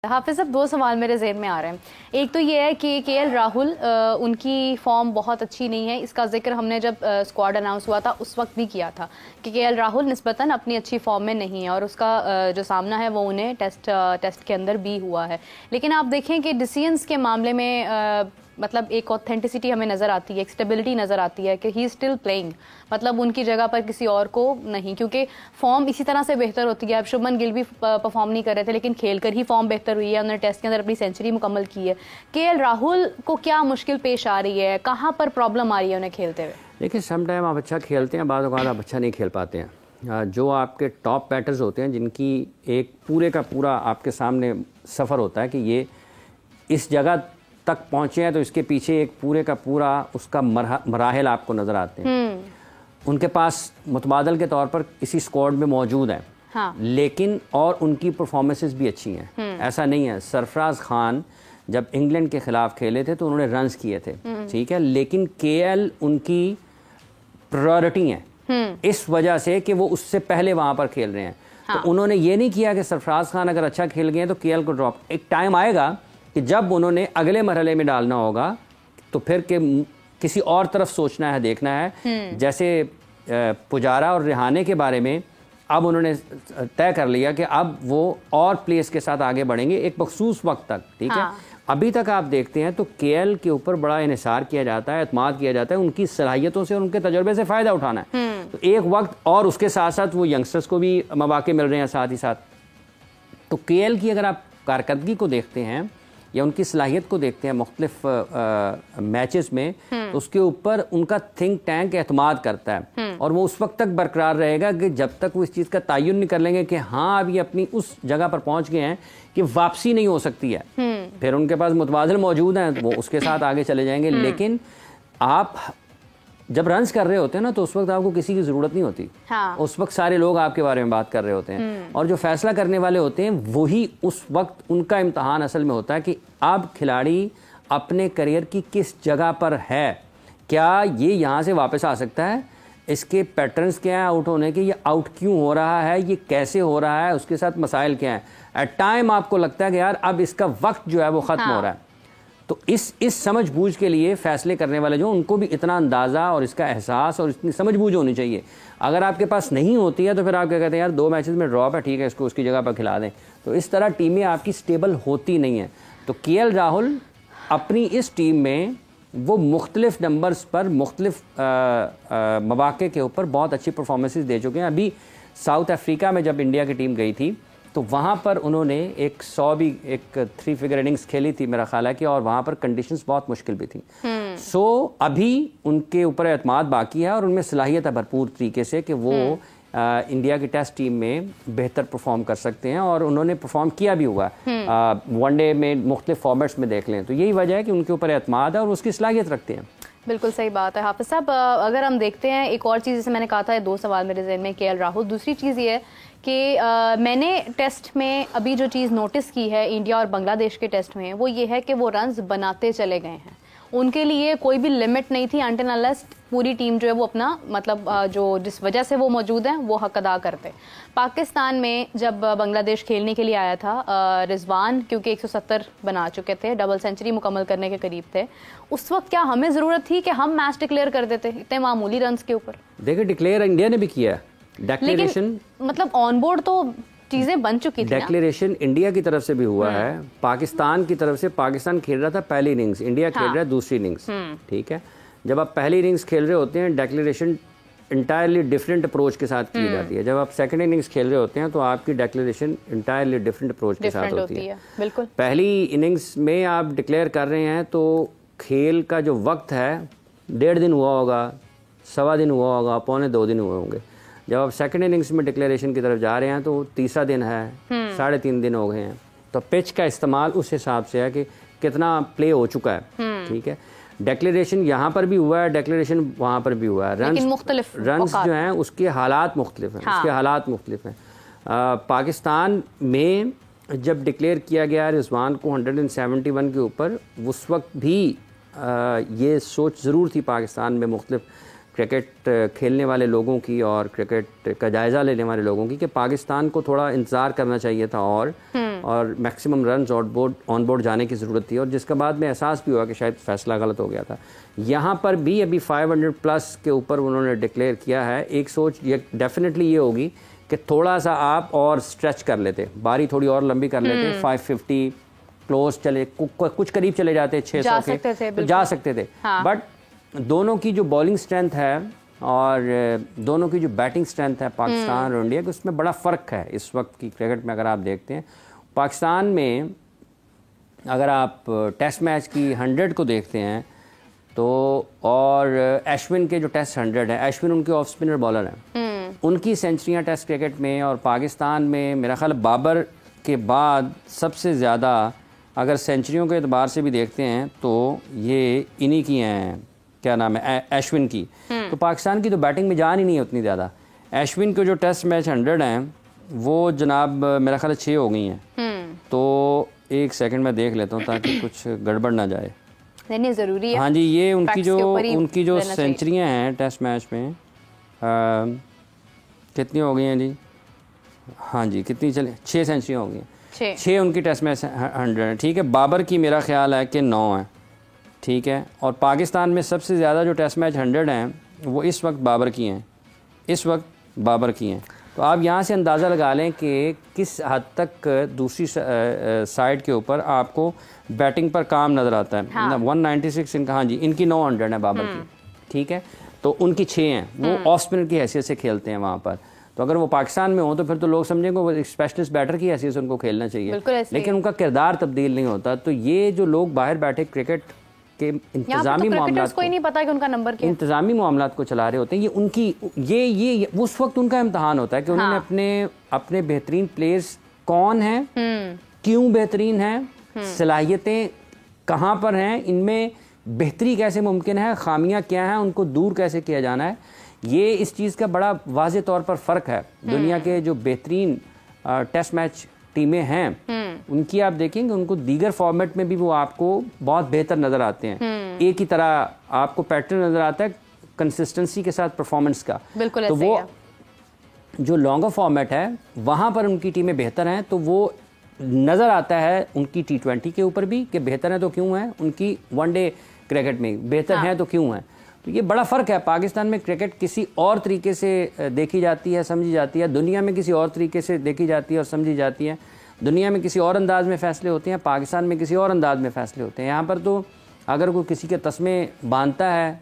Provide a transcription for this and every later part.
हाफिज, अब दो सवाल मेरे ज़हन में आ रहे हैं। एक तो ये है कि केएल राहुल उनकी फॉर्म बहुत अच्छी नहीं है। इसका जिक्र हमने जब स्क्वाड अनाउंस हुआ था उस वक्त भी किया था कि केएल राहुल निस्बतन अपनी अच्छी फॉर्म में नहीं है और उसका जो सामना है वो उन्हें टेस्ट के अंदर भी हुआ है। लेकिन आप देखें कि डिसीजंस के मामले में मतलब एक ऑथेंटिसिटी हमें नज़र आती है, एक स्टेबिलिटी नज़र आती है कि ही स्टिल प्लेइंग, मतलब उनकी जगह पर किसी और को नहीं, क्योंकि फॉर्म इसी तरह से बेहतर होती है। अब शुभमन गिल भी परफॉर्म नहीं कर रहे थे लेकिन खेल कर ही फॉर्म बेहतर हुई है, उन्होंने टेस्ट के अंदर अपनी सेंचुरी मुकम्मल की है। केएल राहुल को क्या मुश्किल पेश आ रही है, कहाँ पर प्रॉब्लम आ रही है उन्हें खेलते हुए? देखिए, सम टाइम आप अच्छा खेलते हैं, बाद आप अच्छा नहीं खेल पाते हैं। जो आपके टॉप बैटर्स होते हैं जिनकी एक पूरे का पूरा आपके सामने सफ़र होता है कि ये इस जगह तक पहुँचे हैं तो इसके पीछे एक पूरे का पूरा उसका मराहिल आपको नज़र आते हैं। उनके पास मुतबादल के तौर पर इसी स्क्वाड में मौजूद हैं। हाँ। लेकिन और उनकी परफॉर्मेंसेस भी अच्छी हैं, ऐसा नहीं है। सरफराज खान जब इंग्लैंड के खिलाफ खेले थे तो उन्होंने रन्स किए थे, ठीक है, लेकिन केएल उनकी प्रायोरिटी है इस वजह से कि वो उससे पहले वहाँ पर खेल रहे हैं। हाँ। तो उन्होंने ये नहीं किया कि सरफराज खान अगर अच्छा खेल गए तो केएल को ड्रॉप। एक टाइम आएगा कि जब उन्होंने अगले मरहले में डालना होगा तो फिर के किसी और तरफ सोचना है, देखना है। जैसे पुजारा और रिहाने के बारे में अब उन्होंने तय कर लिया कि अब वो और प्लेस के साथ आगे बढ़ेंगे एक मखसूस वक्त तक, ठीक है। अभी तक आप देखते हैं तो केएल के ऊपर बड़ा इन्हिसार किया जाता है, एतमाद किया जाता है उनकी सलाहियतों से और उनके तजुर्बे से फ़ायदा उठाना है। तो एक वक्त और उसके साथ साथ वो यंगस्टर्स को भी मौके मिल रहे हैं साथ ही साथ। तो केएल की अगर आप कारकर्दगी को देखते हैं या उनकी सलाहियत को देखते हैं मुख्तलिफ मैचेस में, तो उसके ऊपर उनका थिंक टैंक एतमाद करता है और वो उस वक्त तक बरकरार रहेगा कि जब तक वो इस चीज़ का तयन नहीं कर लेंगे कि हाँ अब ये अपनी उस जगह पर पहुंच गए हैं कि वापसी नहीं हो सकती है। फिर उनके पास मुतवाज़िल मौजूद हैं, वो उसके साथ आगे चले जाएंगे। लेकिन आप जब रन्स कर रहे होते हैं ना तो उस वक्त आपको किसी की ज़रूरत नहीं होती। हाँ। उस वक्त सारे लोग आपके बारे में बात कर रहे होते हैं और जो फैसला करने वाले होते हैं वही उस वक्त उनका इम्तहान असल में होता है कि अब खिलाड़ी अपने करियर की किस जगह पर है, क्या ये यहाँ से वापस आ सकता है, इसके पैटर्न्स क्या हैं आउट होने के, ये आउट क्यों हो रहा है, ये कैसे हो रहा है, उसके साथ मसाइल क्या हैं। एट टाइम आपको लगता है कि यार अब इसका वक्त जो है वो ख़त्म हो रहा है। तो इस समझ बूझ के लिए फैसले करने वाले जो उनको भी इतना अंदाज़ा और इसका एहसास और इतनी समझ बूझ होनी चाहिए। अगर आपके पास नहीं होती है तो फिर आप क्या कहते हैं, यार 2 मैचेस में ड्रॉप है, ठीक है, इसको उसकी जगह पर खिला दें। तो इस तरह टीमें आपकी स्टेबल होती नहीं हैं। तो केएल राहुल अपनी इस टीम में वो मुख्तलिफ नंबर्स पर मुख्तलिफ मौके के ऊपर बहुत अच्छी परफॉर्मेंसेस दे चुके हैं। अभी साउथ अफ्रीका में जब इंडिया की टीम गई थी तो वहाँ पर उन्होंने एक 3 फिगर इनिंग्स खेली थी मेरा ख्याल है कि, और वहाँ पर कंडीशंस बहुत मुश्किल भी थी। सो अभी उनके ऊपर एतमाद बाकी है और उनमें सलाहियत है भरपूर तरीके से कि वो इंडिया की टेस्ट टीम में बेहतर परफॉर्म कर सकते हैं और उन्होंने परफॉर्म किया भी हुआ। वनडे में मुख्तलिफ फॉर्मेट्स में देख लें तो यही वजह है कि उनके ऊपर एतमाद है और उसकी सलाहियत रखते हैं। बिल्कुल सही बात है हाफिज साहब। अगर हम देखते हैं एक और चीज़, जैसे मैंने कहा था 2 सवाल मेरे जहन में केएल राहुल, दूसरी चीज़ ये है कि मैंने टेस्ट में अभी जो चीज़ नोटिस की है इंडिया और बांग्लादेश के टेस्ट में, वो ये है कि वो रन्स बनाते चले गए हैं। उनके लिए कोई भी लिमिट नहीं थी अनटिल अनलेस पूरी टीम जो है वो अपना मतलब जो जिस वजह से वो मौजूद हैं वो हक अदा करते। पाकिस्तान में जब बांग्लादेश खेलने के लिए आया था, रिजवान क्योंकि 170 बना चुके थे, डबल सेंचुरी मुकम्मल करने के करीब थे, उस वक्त क्या हमें ज़रूरत थी कि हम मैच डिक्लेयर कर देते इतने मामूली रन्स के ऊपर? देखिए, डिक्लेयर इंडिया ने भी किया, डेक्लेरेशन मतलब ऑन बोर्ड तो चीजें बन चुकी थी। डेक्लेरेशन इंडिया की तरफ से भी हुआ है, पाकिस्तान की तरफ से। पाकिस्तान खेल रहा था पहली इनिंग्स, इंडिया खेल रहा है दूसरी इनिंग्स, ठीक है। जब आप पहली इनिंग्स खेल रहे होते हैं डेक्लेरेशन इंटायरली डिफरेंट अप्रोच के साथ की जाती है। जब आप सेकंड इनिंग्स खेल रहे होते हैं तो आपकी डिक्लेरेशन इंटायरली डिफरेंट अप्रोच के साथ होती है। बिल्कुल। पहली इनिंग्स में आप डिक्लेयर कर रहे हैं तो खेल का जो वक्त है 1.5 दिन हुआ होगा, 1.25 दिन हुआ होगा, 2.25 दिन हुए होंगे। जब आप सेकंड इनिंग्स में डिक्लेरेशन की तरफ जा रहे हैं तो तीसरा दिन है, 3.5 दिन हो गए हैं। तो पिच का इस्तेमाल उस हिसाब से है कि कितना प्ले हो चुका है, ठीक है। डिक्लेरेशन यहाँ पर भी हुआ है, डिक्लेरेशन वहाँ पर भी हुआ है। रन्स जो हैं उसके हालात मुख्तलिफ हैं। हाँ। उसके हालात मुख्तलिफ हैं। पाकिस्तान में जब डिक्लेयर किया गया रिजवान को 171 के ऊपर, उस वक्त भी ये सोच ज़रूर थी पाकिस्तान में मुख्तलिफ क्रिकेट खेलने वाले लोगों की और क्रिकेट का जायज़ा लेने वाले लोगों की कि पाकिस्तान को थोड़ा इंतज़ार करना चाहिए था और मैक्सिमम रन्स ऑन बोर्ड जाने की ज़रूरत थी, और जिसका बाद में एहसास भी हुआ कि शायद फ़ैसला गलत हो गया था। यहाँ पर भी अभी 500 प्लस के ऊपर उन्होंने डिक्लेयर किया है। एक सोच ये डेफिनेटली ये होगी कि थोड़ा सा आप और स्ट्रेच कर लेते, बारी थोड़ी और लंबी कर लेते, 550 क्लोज चले, कुछ करीब चले जाते 600 के तो जा सकते थे। बट दोनों की जो बॉलिंग स्ट्रेंथ है और दोनों की जो बैटिंग स्ट्रेंथ है पाकिस्तान और इंडिया की, उसमें बड़ा फ़र्क है इस वक्त की क्रिकेट में। अगर आप देखते हैं पाकिस्तान में, अगर आप टेस्ट मैच की 100 को देखते हैं तो, और अश्विन के जो टेस्ट 100 है, अश्विन उनके ऑफ स्पिनर बॉलर हैं, उनकी सेंचुरियाँ टेस्ट क्रिकेट में और पाकिस्तान में मेरा ख्याल बाबर के बाद सबसे ज़्यादा अगर सेंचुरियों के एतबार से भी देखते हैं तो ये इन्हीं की हैं, क्या नाम है, अश्विन की। तो पाकिस्तान की तो बैटिंग में जान ही नहीं है उतनी ज़्यादा। अश्विन के जो टेस्ट मैच 100 हैं वो जनाब मेरा ख्याल 6 हो गई हैं। तो एक सेकंड में देख लेता हूँ ताकि कुछ गड़बड़ ना जाए। नहीं ज़रूरी है। हाँ जी, ये उनकी जो सेंचुरियाँ हैं टेस्ट मैच में कितनी हो गई हैं जी? हाँ जी, कितनी चले, 6 सेंचुरियाँ हो गई हैं। 6 उनकी टेस्ट मैच 100 है, ठीक है। बाबर की मेरा ख्याल है कि 9 है, ठीक है। और पाकिस्तान में सबसे ज़्यादा जो टेस्ट मैच 100 हैं वो इस वक्त बाबर की हैं, इस वक्त बाबर की हैं। तो आप यहाँ से अंदाज़ा लगा लें कि किस हद तक दूसरी साइड के ऊपर आपको बैटिंग पर काम नज़र आता है। हाँ। 196 इनका, हाँ जी, इनकी 900 है बाबर की, ठीक है। तो उनकी 6 हैं, वो ऑफ स्पिनर की हैसियत से खेलते हैं वहाँ पर। तो अगर वो पाकिस्तान में हो तो फिर तो लोग समझेंगे वो एक स्पेशलिस्ट बैटर की हैसियत से उनको खेलना चाहिए, लेकिन उनका किरदार तब्दील नहीं होता। तो ये जो लोग बाहर बैठे क्रिकेट के इंतजामी मामलात को, नहीं पता कि उनका नंबर क्या, इंतजामी मामलात को चला रहे होते हैं, ये उनकी ये उस वक्त उनका इम्तहान होता है कि उन्होंने अपने बेहतरीन प्लेयर्स कौन हैं, क्यों बेहतरीन हैं, सलाहियतें कहाँ पर हैं, इनमें बेहतरी कैसे मुमकिन है, खामियां क्या हैं, उनको दूर कैसे किया जाना है। ये इस चीज़ का बड़ा वाज़े तौर पर फ़र्क है। दुनिया के जो बेहतरीन टेस्ट मैच टीमें हैं उनकी आप देखेंगे, उनको दीगर फॉर्मेट में भी वो आपको बहुत बेहतर नज़र आते हैं। एक ही तरह आपको पैटर्न नज़र आता है कंसिस्टेंसी के साथ परफॉर्मेंस का। बिल्कुल तो वो जो लॉन्गर फॉर्मेट है वहाँ पर उनकी टीमें बेहतर हैं, तो वो नज़र आता है उनकी T20 के ऊपर भी कि बेहतर है तो क्यों है, उनकी वनडे क्रिकेट में बेहतर हैं तो क्यों है। तो ये बड़ा फ़र्क है। पाकिस्तान में क्रिकेट किसी और तरीके से देखी जाती है, समझी जाती है, दुनिया में किसी और तरीके से देखी जाती है और समझी जाती है। दुनिया में किसी और अंदाज में फ़ैसले होते हैं, पाकिस्तान में किसी और अंदाज में फ़ैसले होते हैं। यहाँ पर तो अगर कोई किसी के तस्मे बांधता है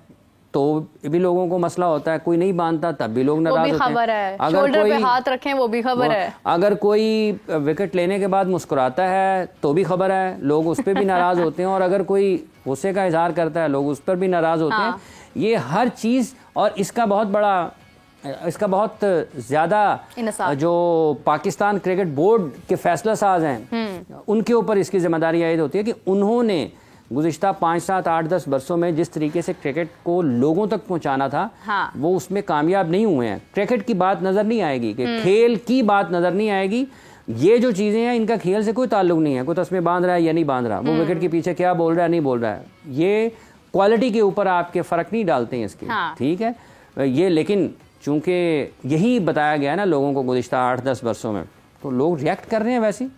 तो भी लोगों को मसला होता है, कोई नहीं बांधता तब भी लोग नाराज होते हैं। अगर कोई हाथ रखें वो भी खबर है, अगर कोई विकेट लेने के बाद मुस्कुराता है तो भी खबर है, लोग उस पर भी नाराज होते हैं, और अगर कोई गुस्से का इजहार करता है लोग उस पर भी नाराज होते हैं। ये हर चीज़, और इसका बहुत ज़्यादा जो पाकिस्तान क्रिकेट बोर्ड के फैसला साज हैं उनके ऊपर इसकी जिम्मेदारी आयद होती है कि उन्होंने गुज़िश्ता 5, 7, 8, 10 वर्षों में जिस तरीके से क्रिकेट को लोगों तक पहुंचाना था, वो उसमें कामयाब नहीं हुए हैं। क्रिकेट की बात नज़र नहीं आएगी, कि खेल की बात नज़र नहीं आएगी। ये जो चीज़ें हैं इनका खेल से कोई ताल्लुक नहीं है, कोई तस्मे बांध रहा है या नहीं बांध रहा, वो विकेट के पीछे क्या बोल रहा है नहीं बोल रहा है, ये क्वालिटी के ऊपर आपके फ़र्क नहीं डालते हैं इसके। ठीक है ये, लेकिन चूंकि यही बताया गया है ना लोगों को गुज़िश्ता 8-10 वर्षों में, तो लोग रिएक्ट कर रहे हैं वैसे ही।